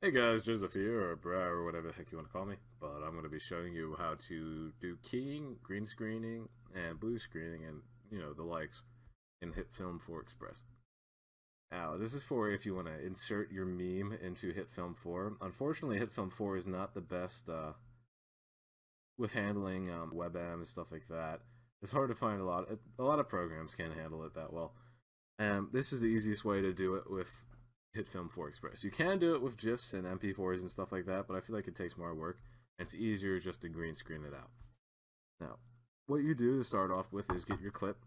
Hey guys, Joseph here, or Bra, or whatever the heck you want to call me. But I'm going to be showing you how to do keying, green screening, and blue screening, and the likes in HitFilm 4 Express. Now, this is for if you want to insert your meme into HitFilm 4. Unfortunately, HitFilm 4 is not the best with handling WebM and stuff like that. It's hard to find a lot. A lot of programs can't handle it that well. And this is the easiest way to do it with HitFilm 4 Express. You can do it with GIFs and MP4s and stuff like that, but I feel like it takes more work, and it's easier just to green screen it out. Now, what you do to start off with is get your clip.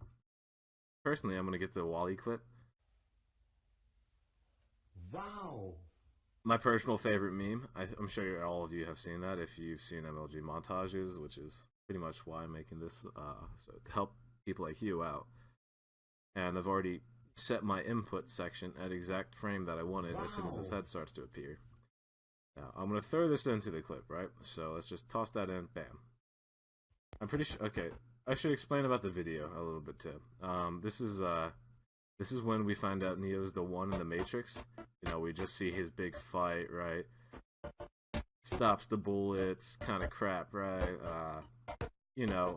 Personally, I'm going to get the Wally clip. Wow! My personal favorite meme. I'm sure all of you have seen that if you've seen MLG montages, which is pretty much why I'm making this, so to help people like you out. And I've already set my input section at exact frame that I wanted as soon as this head starts to appear. Now, I'm going to throw this into the clip, right? So let's just toss that in, bam. I'm pretty sure, okay, I should explain about the video a little bit too. This is when we find out Neo's the one in the Matrix. We just see his big fight, right? Stops the bullets, kind of crap, right?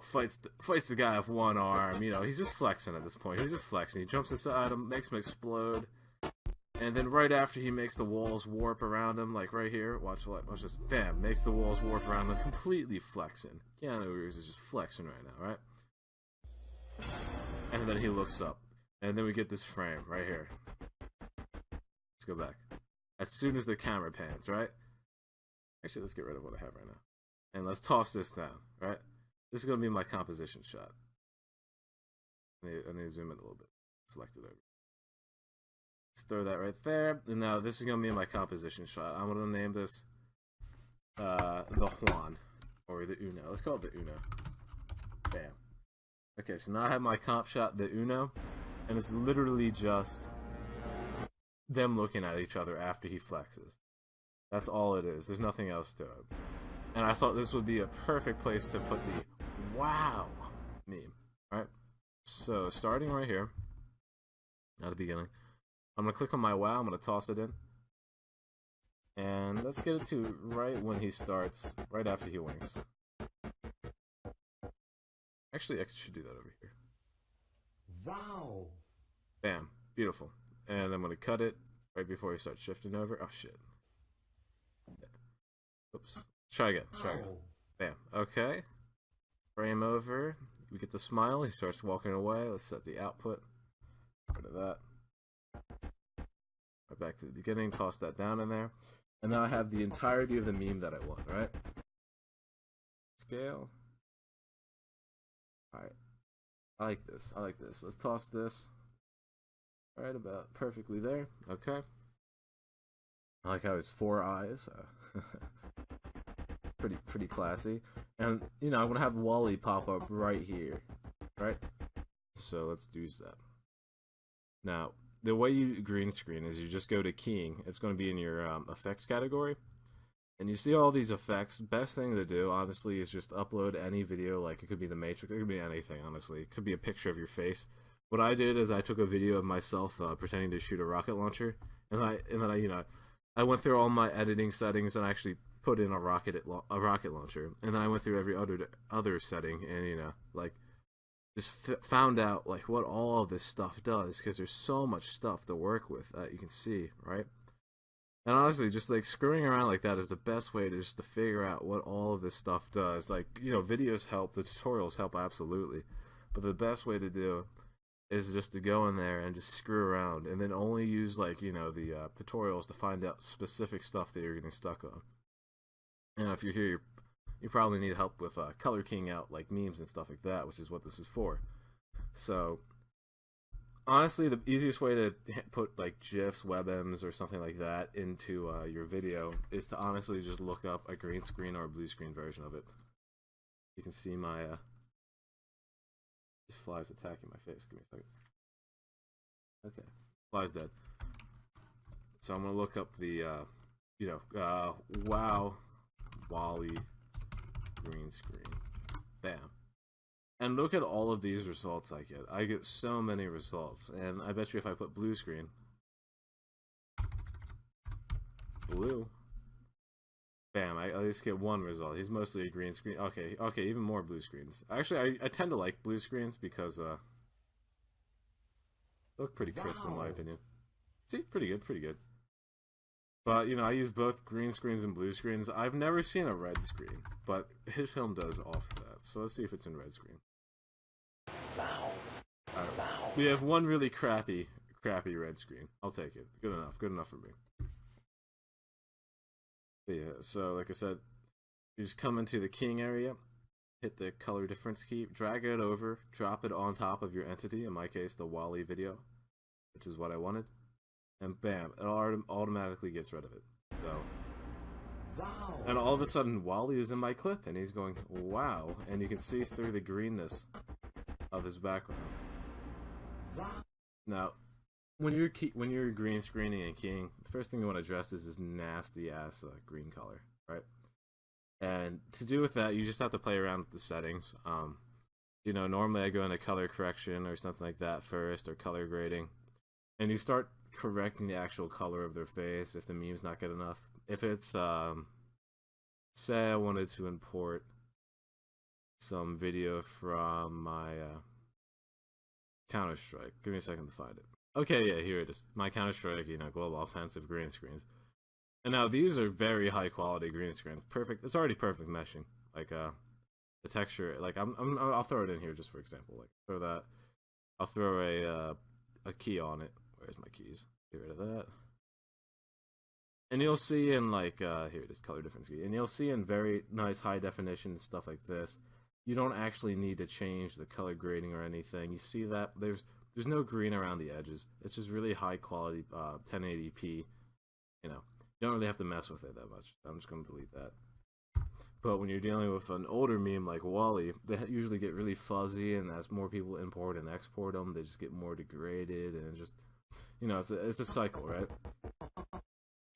Fights the guy with one arm. He's just flexing at this point. He's just flexing. He jumps inside him, makes him explode, and then right after he makes the walls warp around him, like right here, watch this, bam, makes the walls warp around him, completely flexing. Keanu Reeves is just flexing right now, right? And then he looks up, and then we get this frame right here. Let's go back. As soon as the camera pans, right? Actually, let's get rid of what I have right now, and let's toss this down, right? This is going to be my composition shot. I need to zoom in a little bit. Select it over. Let's throw that right there. And now this is going to be my composition shot. I'm going to name this the Juan, or the Uno. Let's call it the Uno. Bam. Okay, so now I have my comp shot, the Uno, and it's literally just them looking at each other after he flexes. That's all it is. There's nothing else to it. And I thought this would be a perfect place to put the wow meme, right? So starting right here, at the beginning, I'm going to click on my wow, I'm going to toss it in. And let's get it to right when he starts, right after he winks. Actually, I should do that over here. Wow! Bam, beautiful. And I'm going to cut it right before he starts shifting over. Oh, shit. Oops. Try again. Bam. Okay. Frame over. We get the smile. He starts walking away. Let's set the output. Rid of that. Right back to the beginning. Toss that down in there. And now I have the entirety of the meme that I want, right? Scale. Alright. I like this. I like this. Let's toss this. Right about perfectly there. Okay. I like how it's 4 eyes. Pretty classy. And I'm gonna have Wally pop up right here, right? So let's do that. Now, the way you green screen is you just go to keying. It's going to be in your effects category, and you see all these effects. Best thing to do, honestly, is just upload any video. Like, it could be the Matrix, it could be anything. Honestly, it could be a picture of your face. What I did is I took a video of myself pretending to shoot a rocket launcher, and then I went through all my editing settings and actually put in a rocket launcher, and then I went through every other setting, and just found out like what all of this stuff does, because there's so much stuff to work with that you can see, right? And honestly, just like screwing around like that is the best way to figure out what all of this stuff does. Like, videos help, the tutorials help absolutely, but the best way to do is just to go in there and just screw around, and then only use the tutorials to find out specific stuff that you're getting stuck on. And if you're here, you probably need help with color keying out like memes and stuff like that, which is what this is for. So honestly, the easiest way to put like GIFs, WebMs, or something like that into your video is to honestly just look up a green screen or a blue screen version of it. You can see my this fly's attacking my face. Give me a second. Okay, fly's dead. So I'm gonna look up the wow Wally green screen. Bam. And look at all of these results I get. I get so many results. And I bet you if I put blue screen, blue, Bam, I at least get one result. He's mostly a green screen. Okay, okay, even more blue screens. Actually, I tend to like blue screens because, they look pretty crisp in my opinion. See, pretty good, pretty good. But, you know, I use both green screens and blue screens. I've never seen a red screen, but his film does offer that. So let's see if it's in red screen. We have one really crappy red screen. I'll take it. Good enough for me. But yeah, so like I said, you just come into the king area, hit the color difference key, drag it over, drop it on top of your entity, in my case the Wally video, which is what I wanted, and bam, it automatically gets rid of it. So, Wow. and all of a sudden Wally is in my clip, and he's going, wow, and you can see through the greenness of his background. Wow. Now, when you're green screening and keying, the first thing you want to address is this nasty ass green color, right? And to do with that, you just have to play around with the settings. You know, normally I go into color correction or something like that first, or color grading, and you start correcting the actual color of their face if the meme's not good enough. If it's, say I wanted to import some video from my Counter-Strike. Give me a second to find it. Okay, yeah, here it is. My Counter-Strike, you know, global offensive green screens. And now these are very high quality green screens. Perfect. It's already perfect meshing. Like the texture. Like I'll throw it in here just for example. Like throw that. I'll throw a key on it. Where's my keys? Get rid of that. And you'll see in like here it is, color difference key. And you'll see in very nice high definition stuff like this, you don't actually need to change the color grading or anything. You see that there's no green around the edges. It's just really high quality 1080p. You know, you don't really have to mess with it that much. I'm just going to delete that. But when you're dealing with an older meme like Wally, they usually get really fuzzy, and as more people import and export them, they just get more degraded, and just, you know, it's a cycle, right?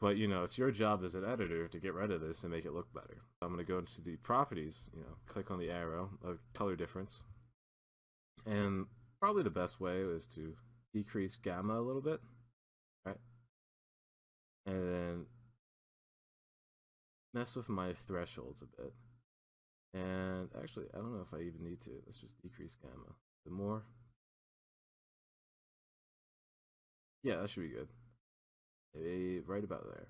But, you know, it's your job as an editor to get rid of this and make it look better. I'm going to go into the properties, you know, click on the arrow of color difference. And probably the best way is to decrease gamma a little bit, right? And then mess with my thresholds a bit. And actually, I don't know if I even need to. Let's just decrease gamma. The more. Yeah, that should be good. Maybe right about there.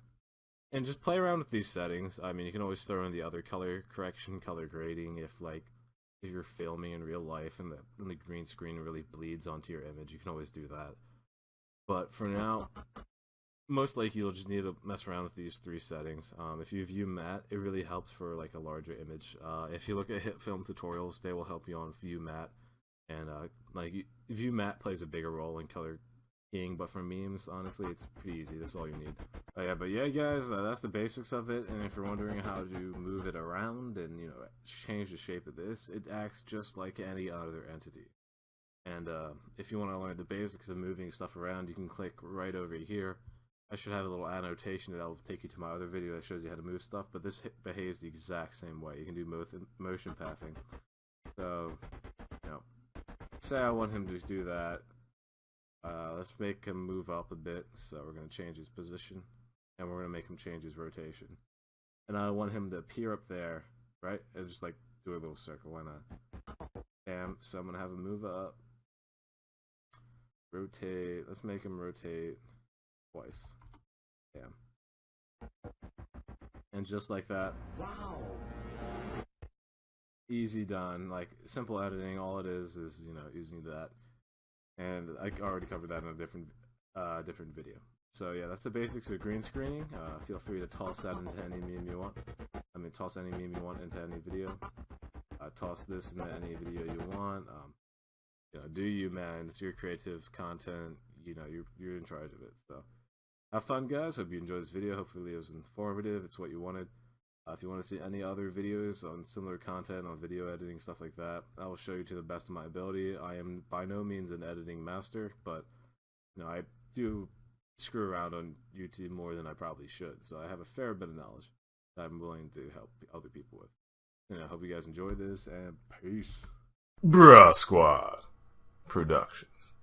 And just play around with these settings. I mean, you can always throw in the other color correction, color grading, if you're filming in real life and the green screen really bleeds onto your image, you can always do that. But for now, most likely you'll just need to mess around with these three settings. If you view matte, it really helps for like a larger image. If you look at hit film tutorials, they will help you on view matte, and view matte plays a bigger role in color keying. But for memes, honestly, it's pretty easy. That's all you need. But yeah, guys, that's the basics of it. And if you're wondering how to move it around and, you know, change the shape of this, it acts just like any other entity. And if you want to learn the basics of moving stuff around, you can click right over here. I should have a little annotation that will take you to my other video that shows you how to move stuff, but this behaves the exact same way. You can do motion pathing. So, you know, say I want him to do that. Let's make him move up a bit. So we're going to change his position, and we're going to make him change his rotation. And I want him to appear up there, right? And just like do a little circle. Why not? Bam. So I'm going to have him move up. Rotate. Let's make him rotate twice. Bam. And just like that. Wow. Easy done. Like simple editing. All it is, you know, using that. And I already covered that in a different video. So yeah, that's the basics of green screening. Feel free to toss that into any meme you want. I mean, toss any meme you want into any video. Toss this into any video you want. You know, do you, man? It's your creative content. You know, you're in charge of it. So have fun, guys. Hope you enjoyed this video. Hopefully it was informative. It's what you wanted. If you want to see any other videos on similar content, on video editing, stuff like that, I will show you to the best of my ability. I am by no means an editing master, but you know, I do screw around on YouTube more than I probably should. So I have a fair bit of knowledge that I'm willing to help other people with. And I hope you guys enjoyed this, and peace. Bruh Squad Productions.